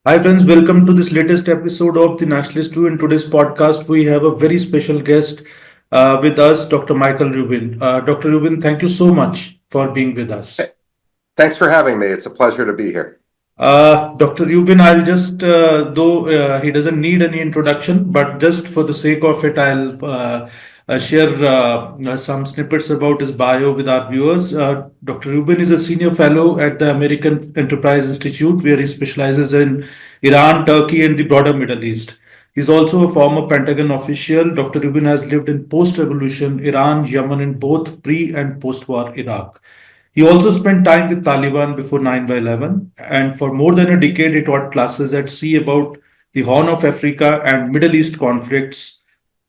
Hi friends, welcome to this latest episode of the Nationalist View. In today's podcast, we have a very special guest with us, Dr. Michael Rubin. Dr. Rubin, thank you so much for being with us. Thanks for having me. It's a pleasure to be here. Dr. Rubin, I'll just, though he doesn't need any introduction, but just for the sake of it, I'll share some snippets about his bio with our viewers. Dr. Rubin is a senior fellow at the American Enterprise Institute, where he specializes in Iran, Turkey, and the broader Middle East. He's also a former Pentagon official. Dr. Rubin has lived in post-revolution Iran, Yemen, in both pre and post-war Iraq. He also spent time with Taliban before 9/11, and for more than a decade, he taught classes at sea about the Horn of Africa and Middle East conflicts,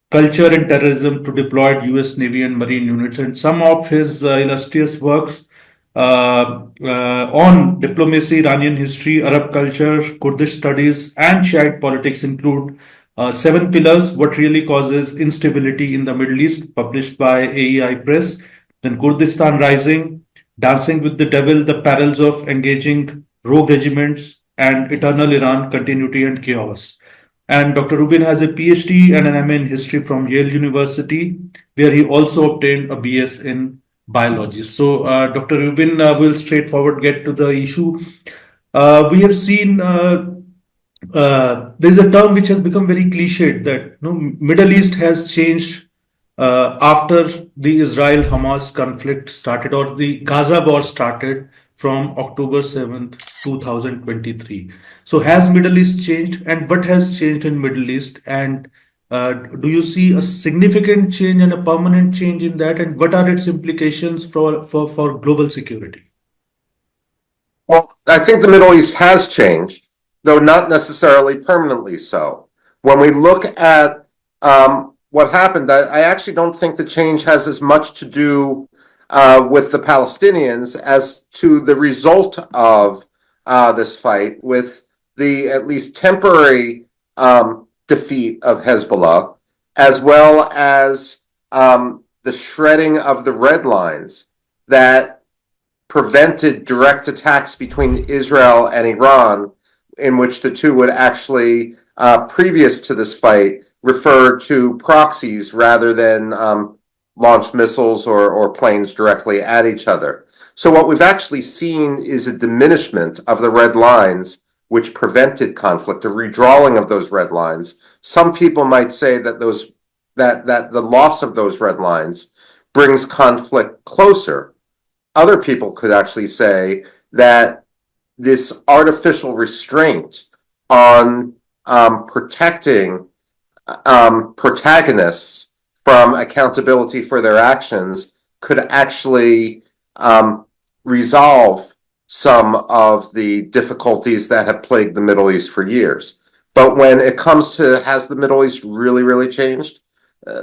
culture and terrorism to deployed US Navy and Marine units. And some of his illustrious works on diplomacy, Iranian history, Arab culture, Kurdish studies, and Shiite politics include Seven Pillars: What Really Causes Instability in the Middle East, published by AEI Press, then Kurdistan Rising, Dancing with the Devil: The Perils of Engaging Rogue Regiments, and Eternal Iran: Continuity and Chaos. And Dr. Rubin has a PhD and an MA in history from Yale University, where he also obtained a BS in biology. So, Dr. Rubin, will straightforward get to the issue. We have seen there is a term which has become very cliched that Middle East has changed after the Israel-Hamas conflict started, or the Gaza war started from October 7th, 2023. So has Middle East changed, and what has changed in Middle East? And do you see a significant change and a permanent change in that? And what are its implications for global security? Well, I think the Middle East has changed, though not necessarily permanently so. When we look at what happened, I actually don't think the change has as much to do with the Palestinians as to the result of this fight, with the at least temporary defeat of Hezbollah, as well as the shredding of the red lines that prevented direct attacks between Israel and Iran, in which the two would actually, previous to this fight, refer to proxies rather than launch missiles or planes directly at each other. So what we've actually seen is a diminishment of the red lines which prevented conflict, a redrawing of those red lines. Some people might say that that the loss of those red lines brings conflict closer. Other people could actually say that this artificial restraint on protecting protagonists from accountability for their actions could actually resolve some of the difficulties that have plagued the Middle East for years. But when it comes to, has the Middle East really, really changed?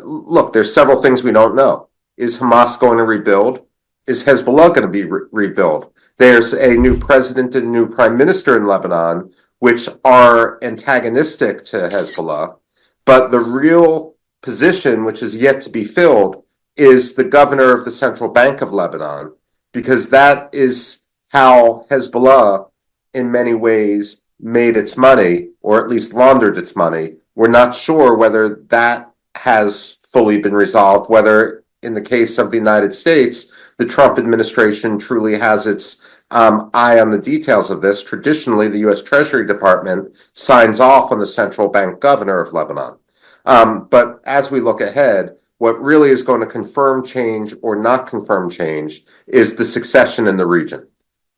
Look, there's several things we don't know. Is Hamas going to rebuild? Is Hezbollah going to be rebuilt? There's a new president and new prime minister in Lebanon, which are antagonistic to Hezbollah. But the real position, which is yet to be filled, is the governor of the Central Bank of Lebanon, because that is how Hezbollah, in many ways, made its money, or at least laundered its money. We're not sure whether that has fully been resolved, whether in the case of the United States, the Trump administration truly has its eye on the details of this. Traditionally, the U.S. Treasury Department signs off on the central bank governor of Lebanon. But as we look ahead, what really is going to confirm change or not confirm change is the succession in the region.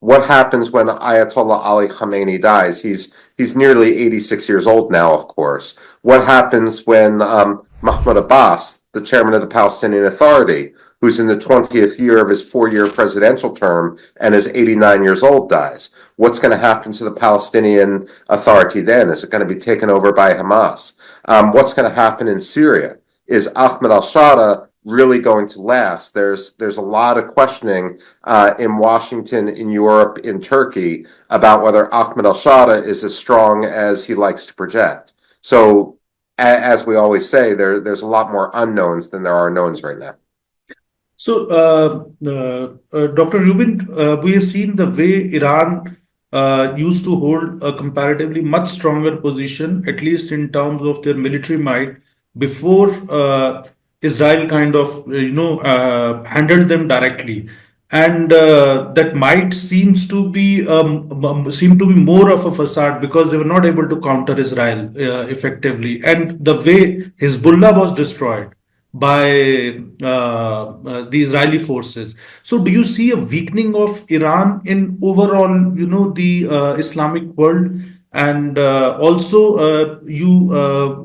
What happens when Ayatollah Ali Khamenei dies? He's nearly 86 years old now, of course. What happens when Mahmoud Abbas, the chairman of the Palestinian Authority, who's in the 20th year of his 4-year presidential term and is 89 years old, dies? What's going to happen to the Palestinian Authority then? Is it going to be taken over by Hamas? What's going to happen in Syria? Is Ahmed al-Shara really going to last? There's a lot of questioning in Washington, in Europe, in Turkey about whether Ahmed al-Shara is as strong as he likes to project. So, as we always say, there's a lot more unknowns than there are knowns right now. So, Dr. Rubin, we have seen the way Iran used to hold a comparatively much stronger position, at least in terms of their military might, before Israel kind of handled them directly, and that might seem to be more of a facade because they were not able to counter Israel effectively, and the way Hezbollah was destroyed by the Israeli forces. So, do you see a weakening of Iran in overall, the Islamic world? And also, you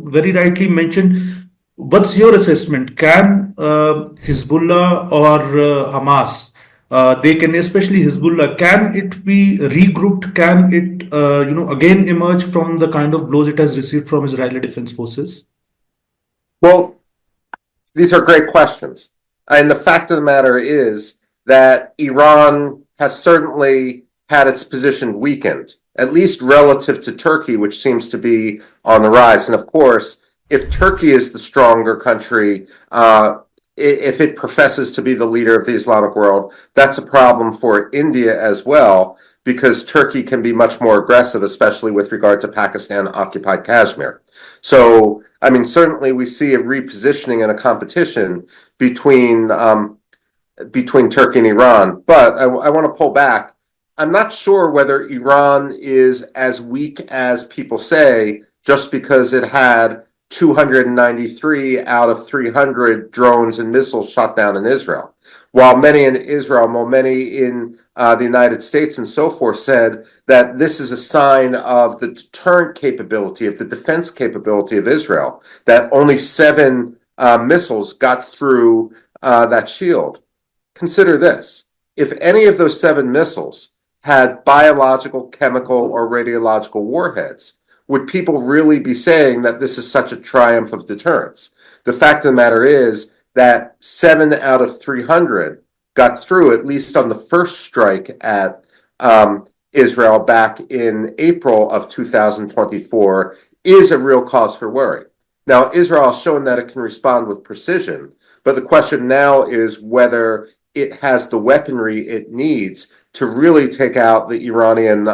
very rightly mentioned. What's your assessment? Can Hezbollah or Hamas? They can, especially Hezbollah. Can it be regrouped? Can it, again emerge from the kind of blows it has received from Israeli defense forces? Well, these are great questions. And the fact of the matter is that Iran has certainly had its position weakened, at least relative to Turkey, which seems to be on the rise. And of course, if Turkey is the stronger country, if it professes to be the leader of the Islamic world, that's a problem for India as well, because Turkey can be much more aggressive, especially with regard to Pakistan occupied Kashmir. So, I mean, certainly we see a repositioning and a competition between between Turkey and Iran. But I want to pull back. I'm not sure whether Iran is as weak as people say just because it had 293 out of 300 drones and missiles shot down in Israel. While many in Israel, while many in the United States and so forth said that this is a sign of the deterrent capability, of the defense capability of Israel, that only seven missiles got through that shield. Consider this. If any of those seven missiles had biological, chemical, or radiological warheads, would people really be saying that this is such a triumph of deterrence? The fact of the matter is that 7 out of 300 got through, at least on the first strike at Israel back in April of 2024, is a real cause for worry. Now, Israel has shown that it can respond with precision, but the question now is whether it has the weaponry it needs to really take out the Iranian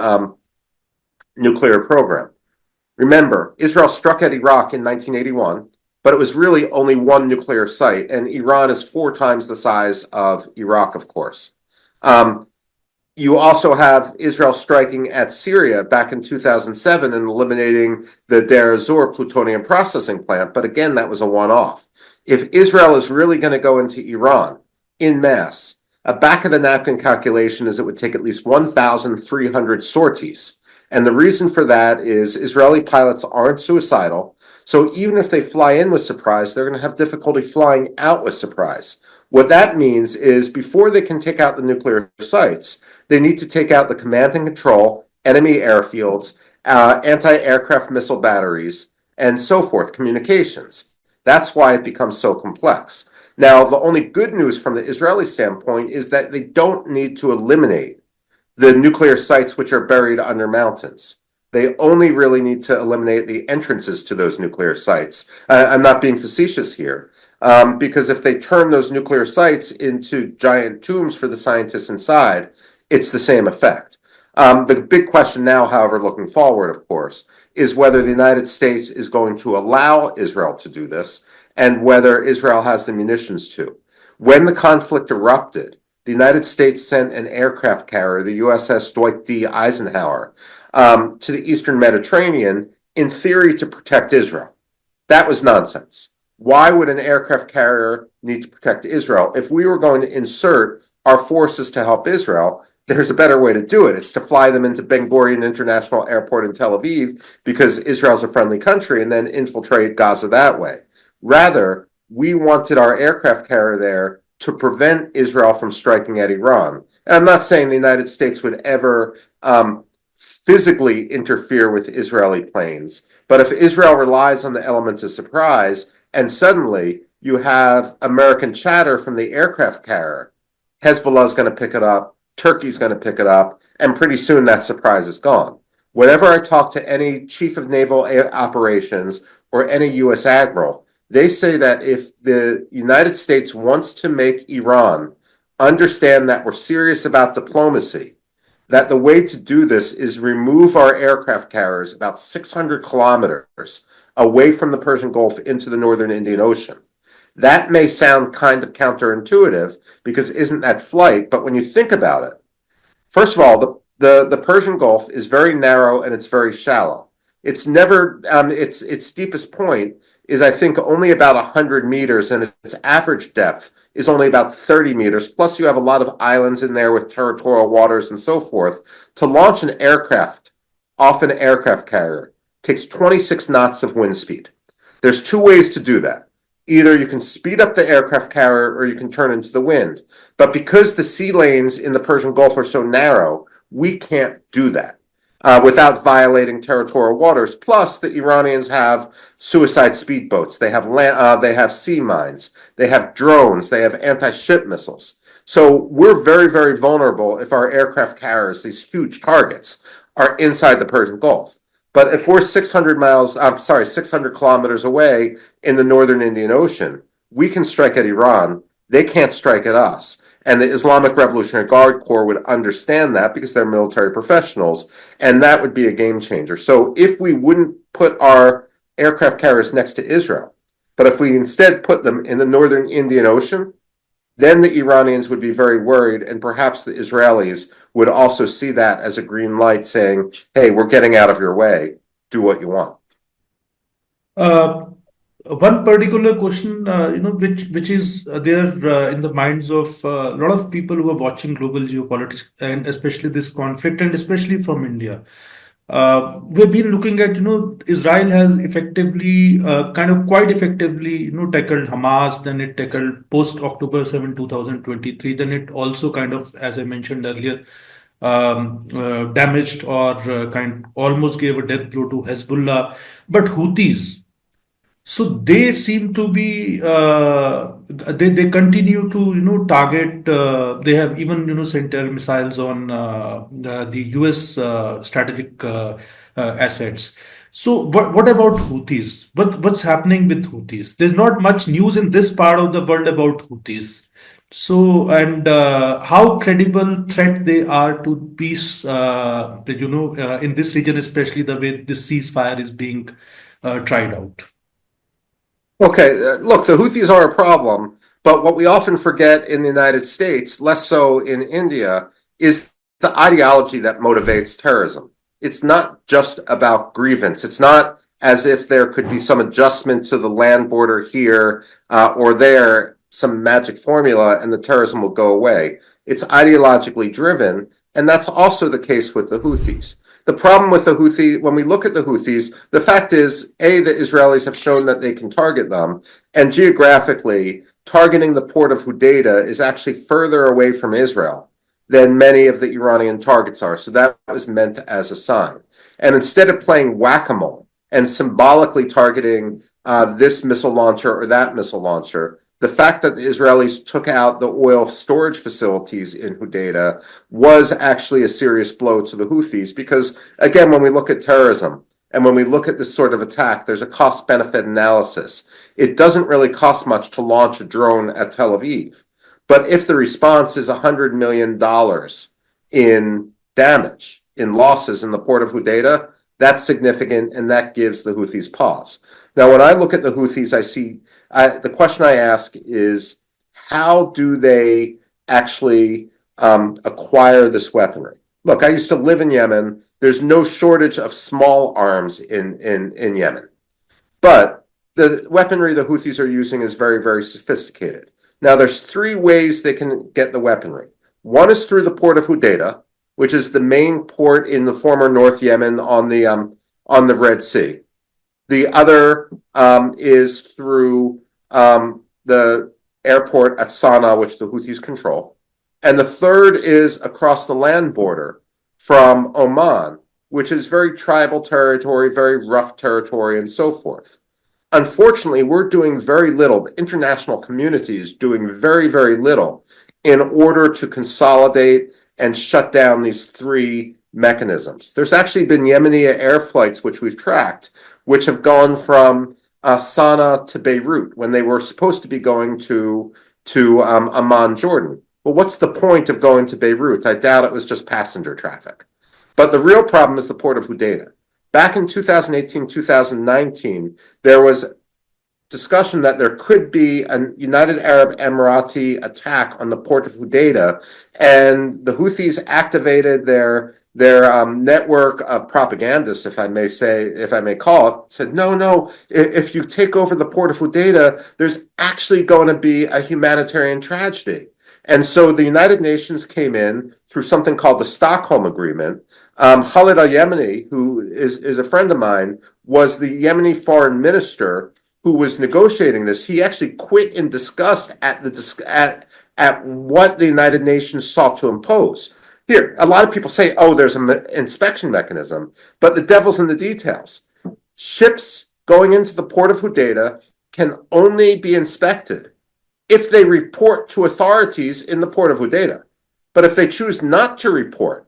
nuclear program. Remember, Israel struck at Iraq in 1981, but it was really only one nuclear site, and Iran is 4 times the size of Iraq, of course. You also have Israel striking at Syria back in 2007 and eliminating the Deir ez-Zor plutonium processing plant, but again, that was a one-off. If Israel is really going to go into Iran in mass, a back-of-the-napkin calculation is it would take at least 1,300 sorties. And the reason for that is Israeli pilots aren't suicidal, so even if they fly in with surprise, they're going to have difficulty flying out with surprise. What that means is before they can take out the nuclear sites, they need to take out the command and control, enemy airfields, anti-aircraft missile batteries, and so forth, communications. That's why it becomes so complex. Now, the only good news from the Israeli standpoint is that they don't need to eliminate the nuclear sites which are buried under mountains. They only really need to eliminate the entrances to those nuclear sites. I'm not being facetious here, because if they turn those nuclear sites into giant tombs for the scientists inside, it's the same effect. The big question now, however, looking forward, of course, is whether the United States is going to allow Israel to do this and whether Israel has the munitions to. When the conflict erupted, the United States sent an aircraft carrier, the USS Dwight D. Eisenhower, to the Eastern Mediterranean, in theory to protect Israel. That was nonsense. Why would an aircraft carrier need to protect Israel? If we were going to insert our forces to help Israel, there's a better way to do it. It's to fly them into Ben Gurion International Airport in Tel Aviv because Israel's a friendly country and then infiltrate Gaza that way. Rather, we wanted our aircraft carrier there to prevent Israel from striking at Iran. And I'm not saying the United States would ever physically interfere with Israeli planes, but if Israel relies on the element of surprise and suddenly you have American chatter from the aircraft carrier, Hezbollah's going to pick it up, Turkey's going to pick it up, and pretty soon that surprise is gone. Whenever I talk to any chief of naval operations or any U.S. admiral, they say that if the United States wants to make Iran understand that we're serious about diplomacy, that the way to do this is remove our aircraft carriers about 600 kilometers away from the Persian Gulf into the northern Indian Ocean. That may sound kind of counterintuitive because isn't that flight? But when you think about it, first of all, the Persian Gulf is very narrow and it's very shallow. It's never its deepest point is I think only about 100 meters, and its average depth is only about 30 meters. Plus, you have a lot of islands in there with territorial waters and so forth. To launch an aircraft off an aircraft carrier takes 26 knots of wind speed. There's two ways to do that. Either you can speed up the aircraft carrier or you can turn into the wind. But because the sea lanes in the Persian Gulf are so narrow, we can't do that without violating territorial waters. Plus, the Iranians have suicide speedboats. They have sea mines. They have drones. They have anti-ship missiles. So we're very, very vulnerable if our aircraft carriers, these huge targets, are inside the Persian Gulf. But if we're 600 kilometers away in the northern Indian Ocean, we can strike at Iran. They can't strike at us. And the Islamic Revolutionary Guard Corps would understand that because they're military professionals, and that would be a game changer. So if we wouldn't put our aircraft carriers next to Israel, but if we instead put them in the northern Indian Ocean, then the Iranians would be very worried, and perhaps the Israelis would also see that as a green light saying, hey, we're getting out of your way, do what you want. Uh, One particular question, which is there in the minds of a lot of people who are watching global geopolitics and especially this conflict, and especially from India. We've been looking at, Israel has effectively, quite effectively, tackled Hamas, then it tackled post October 7, 2023, then it also kind of, as I mentioned earlier, damaged or almost gave a death blow to Hezbollah. But Houthis, so they seem to be they continue to target. They have even sent air missiles on the U.S. Strategic assets. So what about Houthis? What's happening with Houthis? There's not much news in this part of the world about Houthis. So and how credible threat they are to peace, in this region, especially the way this ceasefire is being tried out. Okay, look, the Houthis are a problem, but what we often forget in the United States, less so in India, is the ideology that motivates terrorism. It's not just about grievance. It's not as if there could be some adjustment to the land border here or there, some magic formula, and the terrorism will go away. It's ideologically driven, and that's also the case with the Houthis. The problem with the Houthis, when we look at the Houthis, the fact is, A, the Israelis have shown that they can target them, and geographically, targeting the port of Hodeidah is actually further away from Israel than many of the Iranian targets are. So that was meant as a sign. And instead of playing whack-a-mole and symbolically targeting this missile launcher or that missile launcher, the fact that the Israelis took out the oil storage facilities in Hodeidah was actually a serious blow to the Houthis because, again, when we look at terrorism and when we look at this sort of attack, there's a cost-benefit analysis. It doesn't really cost much to launch a drone at Tel Aviv. But if the response is $100 million in damage, in losses in the port of Hodeidah, that's significant, and that gives the Houthis pause. Now, when I look at the Houthis, I see the question I ask is, how do they actually acquire this weaponry? Look, I used to live in Yemen. There's no shortage of small arms in Yemen. But the weaponry the Houthis are using is very, very sophisticated. Now, there's three ways they can get the weaponry. One is through the port of Hodeidah, which is the main port in the former North Yemen on the Red Sea. The other is through the airport at Sana'a, which the Houthis control. And the third is across the land border from Oman, which is very tribal territory, very rough territory, and so forth. Unfortunately, we're doing very little. The international community is doing very, very little in order to consolidate and shut down these three mechanisms. There's actually been Yemeni air flights, which we've tracked, which have gone from Sana'a to Beirut when they were supposed to be going to Amman, Jordan. Well, what's the point of going to Beirut? I doubt it was just passenger traffic. But the real problem is the port of Hodeidah. Back in 2018, 2019, there was discussion that there could be a United Arab Emirati attack on the port of Hodeidah, and the Houthis activated their network of propagandists, if I may call it, said, no, if you take over the port of Hodeidah, there's actually going to be a humanitarian tragedy. And so the United Nations came in through something called the Stockholm Agreement. Khalid al-Yemeni, who is a friend of mine, was the Yemeni foreign minister who was negotiating this. He actually quit in disgust at what the United Nations sought to impose. Here, a lot of people say, oh, there's an inspection mechanism, but the devil's in the details. Ships going into the port of Hodeidah can only be inspected if they report to authorities in the port of Hodeidah. But if they choose not to report,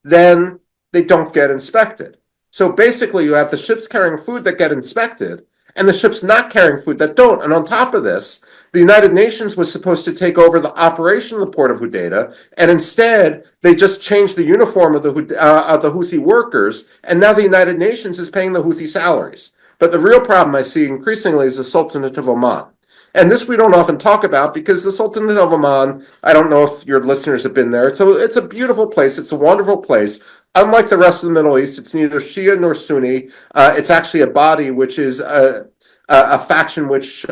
then they don't get inspected. So basically, you have the ships carrying food that get inspected, and the ships not carrying food that don't. And on top of this, the United Nations was supposed to take over the operation of the port of Hodeidah, and instead they just changed the uniform of the Houthi workers, and now the United Nations is paying the Houthi salaries. But the real problem I see increasingly is the Sultanate of Oman. And this we don't often talk about because the Sultanate of Oman, I don't know if your listeners have been there, it's a beautiful place, it's a wonderful place. Unlike the rest of the Middle East, it's neither Shia nor Sunni. It's actually a body which is a faction which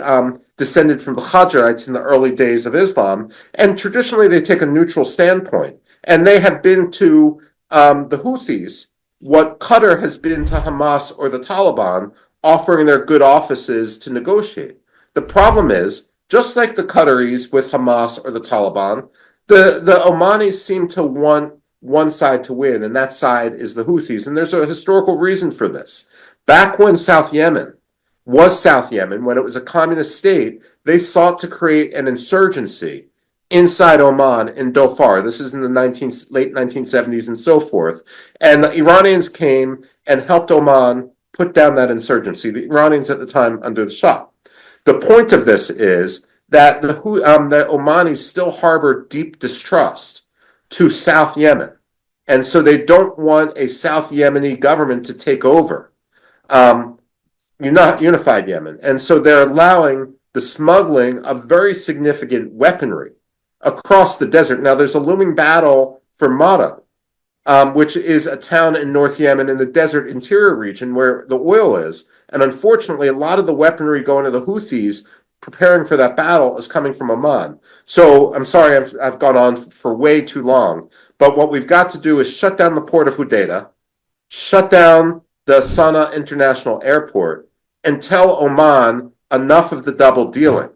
descended from the Hajarites in the early days of Islam. And traditionally, they take a neutral standpoint. And they have been to the Houthis what Qatar has been to Hamas or the Taliban, offering their good offices to negotiate. The problem is, just like the Qataris with Hamas or the Taliban, the Omanis seem to want one side to win, and that side is the Houthis. And there's a historical reason for this. Back when South Yemen, when it was a communist state, they sought to create an insurgency inside Oman in Dhofar. This is in the late 1970s and so forth. And the Iranians came and helped Oman put down that insurgency, the Iranians at the time under the Shah. The point of this is that the Omanis still harbor deep distrust to South Yemen. And so they don't want a South Yemeni government to take over unified Yemen. And so they're allowing the smuggling of very significant weaponry across the desert. Now, there's a looming battle for Mada, which is a town in North Yemen in the desert interior region where the oil is. And unfortunately, a lot of the weaponry going to the Houthis preparing for that battle is coming from Oman. So I'm sorry I've gone on for way too long. But what we've got to do is shut down the port of Hodeidah, shut down the Sana'a International Airport, and tell Oman enough of the double dealing.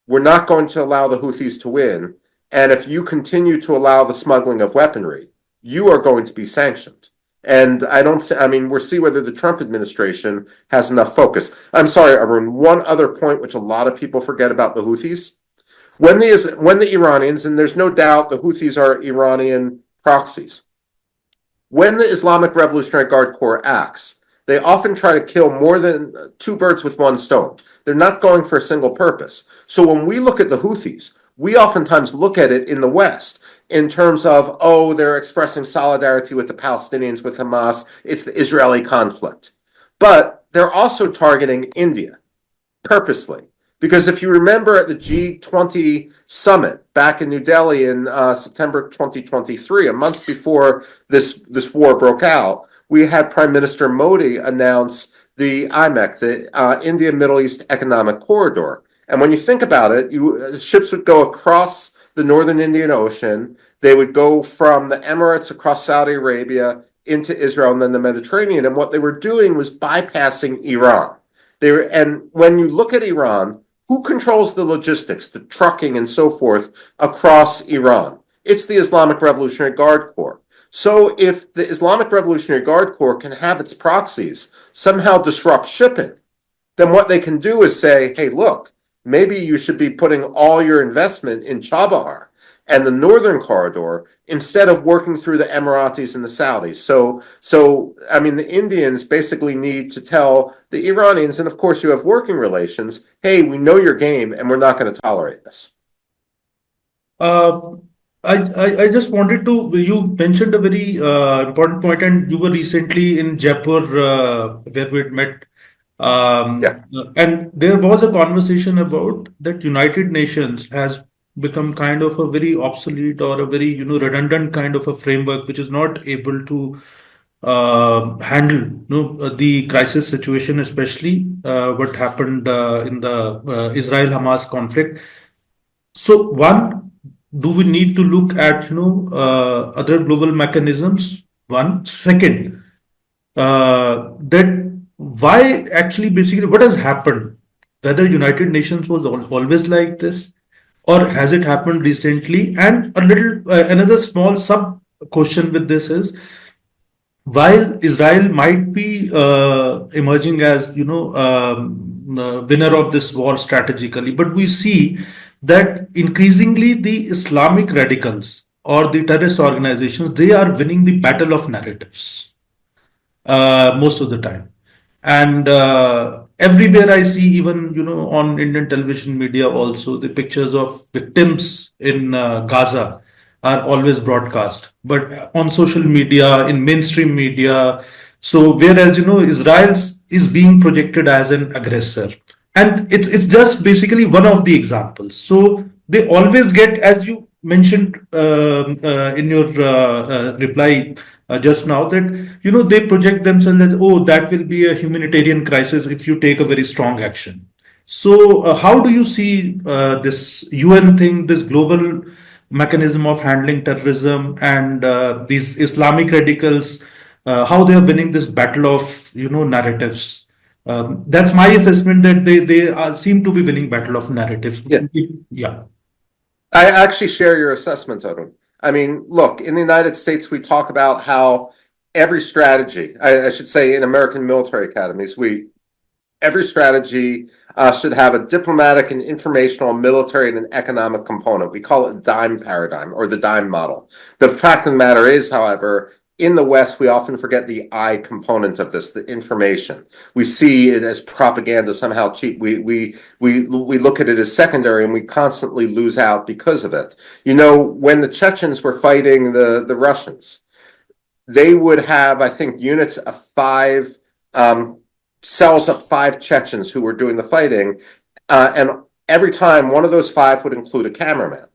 We're not going to allow the Houthis to win. And if you continue to allow the smuggling of weaponry, you are going to be sanctioned. And we'll see whether the Trump administration has enough focus. I'm sorry, Arun, one other point which a lot of people forget about the Houthis. When the Iranians, and there's no doubt the Houthis are Iranian proxies, when the Islamic Revolutionary Guard Corps acts, they often try to kill more than two birds with one stone. They're not going for a single purpose. So when we look at the Houthis, we oftentimes look at it in the West in terms of, oh, they're expressing solidarity with the Palestinians, with Hamas, it's the Israeli conflict. But they're also targeting India purposely. Because if you remember at the G20 summit back in New Delhi in September 2023, a month before this war broke out, we had Prime Minister Modi announce the IMEC, the India Middle East Economic Corridor. And when you think about it, ships would go across the northern Indian Ocean. They would go from the Emirates across Saudi Arabia into Israel and then the Mediterranean. And what they were doing was bypassing Iran. And when you look at Iran, who controls the logistics, the trucking and so forth across Iran? It's the Islamic Revolutionary Guard Corps. So if the Islamic Revolutionary Guard Corps can have its proxies somehow disrupt shipping, then what they can do is say, hey, look, maybe you should be putting all your investment in Chabahar and the northern corridor instead of working through the Emiratis and the Saudis. So the Indians basically need to tell the Iranians, and of course you have working relations, hey, we know your game and we're not going to tolerate this. Uh, I just wanted to, you mentioned a very important point, and you were recently in Jaipur where we had met. Yeah. And there was a conversation about that United Nations has become kind of a very obsolete or a very, redundant kind of a framework, which is not able to handle, the crisis situation, especially what happened in the Israel-Hamas conflict. So one, do we need to look at other global mechanisms? One, second, that why actually basically what has happened? Whether United Nations was always like this, or has it happened recently? And a little another small sub question with this is, while Israel might be emerging as winner of this war strategically, but we see that increasingly the Islamic radicals or the terrorist organizations, they are winning the battle of narratives most of the time. And everywhere I see, even on Indian television media, also the pictures of victims in Gaza are always broadcast. But on social media, in mainstream media, so whereas Israel is being projected as an aggressor, and it's just basically one of the examples. So they always get, as you mentioned in your reply just now, that they project themselves as, oh, that will be a humanitarian crisis if you take a very strong action. So how do you see this UN thing, this global mechanism of handling terrorism, and these Islamic radicals, how they are winning this battle of narratives? That's my assessment, that they seem to be winning battle of narratives. Yeah. Yeah. I actually share your assessment of them. I mean, look, in the United States, we talk about how every strategy, I should say in American military academies, every strategy should have a diplomatic and informational, military, and an economic component. We call it DIME paradigm or the DIME model. The fact of the matter is, however, in the West, we often forget the I component of this, the information. We see it as propaganda somehow cheap. We look at it as secondary, and we constantly lose out because of it. You know, when the Chechens were fighting the Russians, they would have, I think, units of five, cells of five Chechens who were doing the fighting, and every time one of those five would include a cameraman.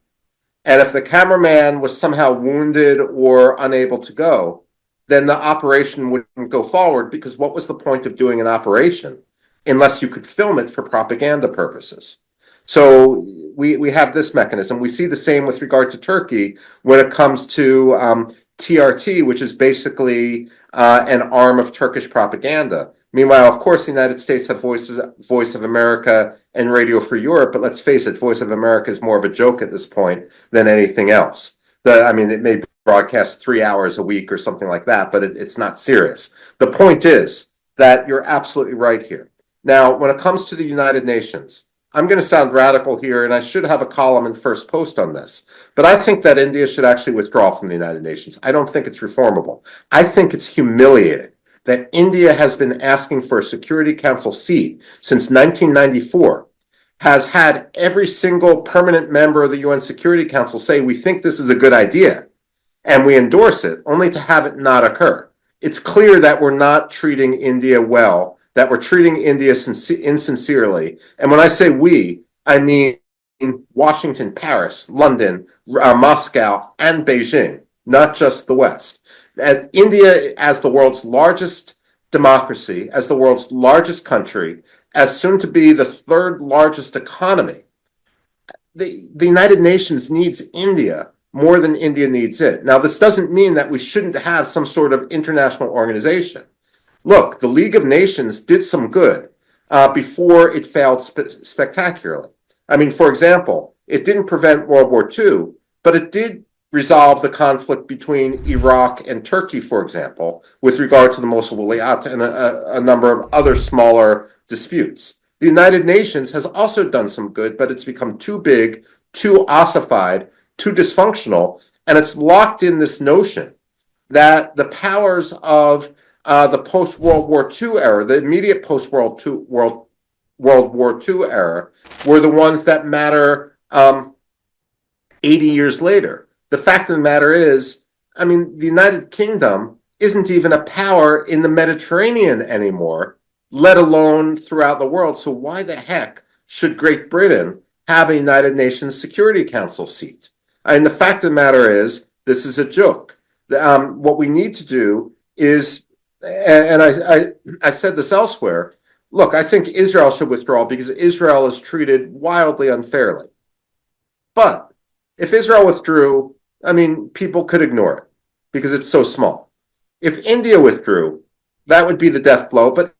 And if the cameraman was somehow wounded or unable to go, then the operation wouldn't go forward, because what was the point of doing an operation unless you could film it for propaganda purposes? So we have this mechanism. We see the same with regard to Turkey when it comes to TRT, which is basically an arm of Turkish propaganda. Meanwhile, of course, the United States have Voice of America and Radio Free Europe, but let's face it, Voice of America is more of a joke at this point than anything else. I mean, it may broadcast 3 hours a week or something like that, but it's not serious. The point is that you're absolutely right here. Now, when it comes to the United Nations, I'm going to sound radical here, and I should have a column in First Post on this, but I think that India should actually withdraw from the United Nations. I don't think it's reformable. I think it's humiliating that India has been asking for a Security Council seat since 1994, has had every single permanent member of the UN Security Council say, we think this is a good idea, and we endorse it, only to have it not occur. It's clear that we're not treating India well, that we're treating India insincerely. And when I say we, I mean Washington, Paris, London, Moscow, and Beijing, not just the West. And India, as the world's largest democracy, as the world's largest country, as soon to be the third largest economy, the United Nations needs India more than India needs it. Now, this doesn't mean that we shouldn't have some sort of international organization. Look, the League of Nations did some good before it failed spectacularly. I mean, for example, it didn't prevent World War II, but it did resolve the conflict between Iraq and Turkey, for example, with regard to the Mosul Wilayat and a number of other smaller disputes. The United Nations has also done some good, but it's become too big, too ossified, too dysfunctional, and it's locked in this notion that the powers of the post-World War II era, the immediate post-World War II era, were the ones that matter 80 years later. The fact of the matter is, I mean, the United Kingdom isn't even a power in the Mediterranean anymore, let alone throughout the world. So why the heck should Great Britain have a United Nations Security Council seat? And the fact of the matter is, this is a joke. What we need to do is, and I said this elsewhere, look, I think Israel should withdraw because Israel is treated wildly unfairly. But if Israel withdrew, I mean, people could ignore it because it's so small. If India withdrew, that would be the death blow. But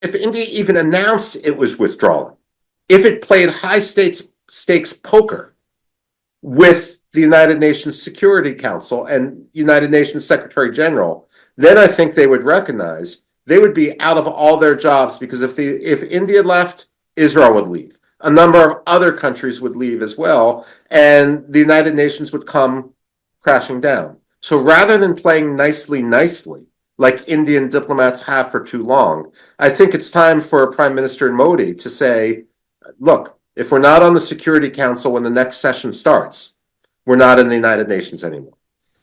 if India even announced it was withdrawing, if it played high stakes poker with the United Nations Security Council and United Nations Secretary General, then I think they would recognize they would be out of all their jobs, because if India left, Israel would leave. A number of other countries would leave as well, and the United Nations would come crashing down. So rather than playing nicely, like Indian diplomats have for too long, I think it's time for Prime Minister Modi to say, look, if we're not on the Security Council when the next session starts, we're not in the United Nations anymore.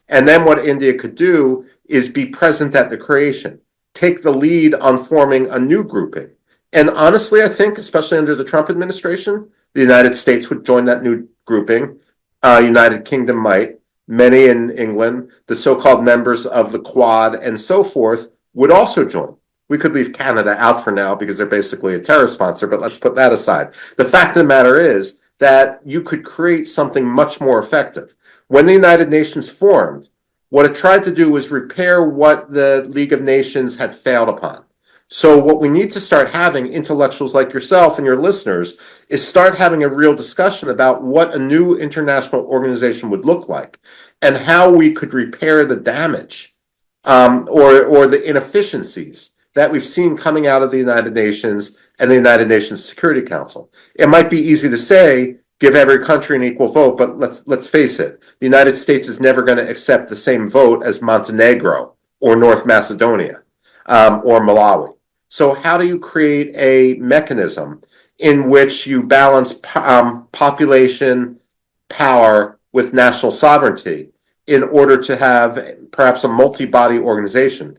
And then what India could do is be present at the creation, take the lead on forming a new grouping. And honestly, I think, especially under the Trump administration, the United States would join that new grouping. United Kingdom might. Many in England, the so-called members of the Quad and so forth, would also join. We could leave Canada out for now because they're basically a terror sponsor, but let's put that aside. The fact of the matter is that you could create something much more effective. When the United Nations formed, what it tried to do was repair what the League of Nations had failed upon. So what we need to start having, intellectuals like yourself and your listeners, is start having a real discussion about what a new international organization would look like and how we could repair the damage or the inefficiencies that we've seen coming out of the United Nations and the United Nations Security Council. It might be easy to say, give every country an equal vote, but let's face it, the United States is never going to accept the same vote as Montenegro or North Macedonia or Malawi. So how do you create a mechanism in which you balance population power with national sovereignty in order to have perhaps a multi-body organization?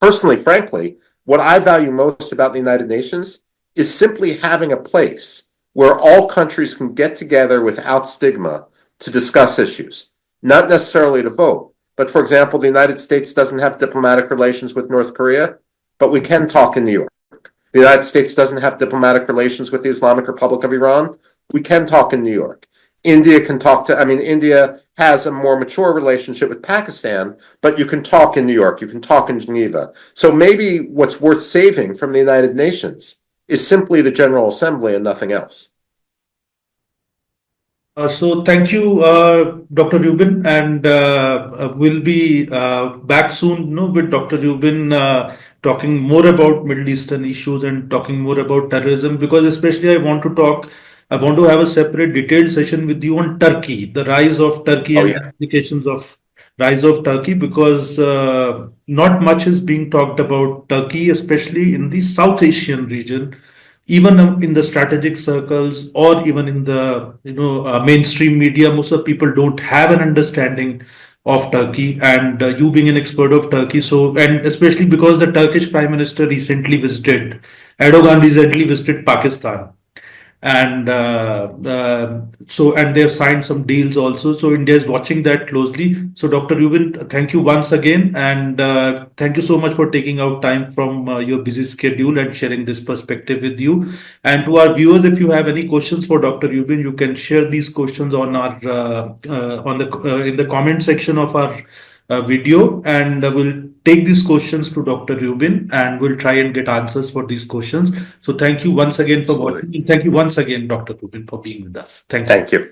Personally, frankly, what I value most about the United Nations is simply having a place where all countries can get together without stigma to discuss issues, not necessarily to vote. But for example, the United States doesn't have diplomatic relations with North Korea, but we can talk in New York. The United States doesn't have diplomatic relations with the Islamic Republic of Iran. We can talk in New York. India can talk to, India has a more mature relationship with Pakistan, but you can talk in New York, you can talk in Geneva. So maybe what's worth saving from the United Nations is simply the General Assembly and nothing else. So thank you, Dr. Rubin, and we'll be back soon, with Dr. Rubin talking more about Middle Eastern issues and talking more about terrorism, because especially I want to have a separate detailed session with you on Turkey, the rise of Turkey and implications of rise of Turkey, because not much is being talked about Turkey, especially in the South Asian region, even in the strategic circles or even in the mainstream media. Most of the people don't have an understanding of Turkey, and you being an expert of Turkey, so, and especially because the Turkish Prime Minister Erdogan recently visited Pakistan, and and they've signed some deals also. So India is watching that closely. So Dr. Rubin, thank you once again, and thank you so much for taking out time from your busy schedule and sharing this perspective with you. And to our viewers, if you have any questions for Dr. Rubin, you can share these questions on our in the comment section of our video, and we'll take these questions to Dr. Rubin and we'll try and get answers for these questions. So thank you once again for watching. Thank you once again, Dr. Rubin, for being with us. Thank you. Thank you.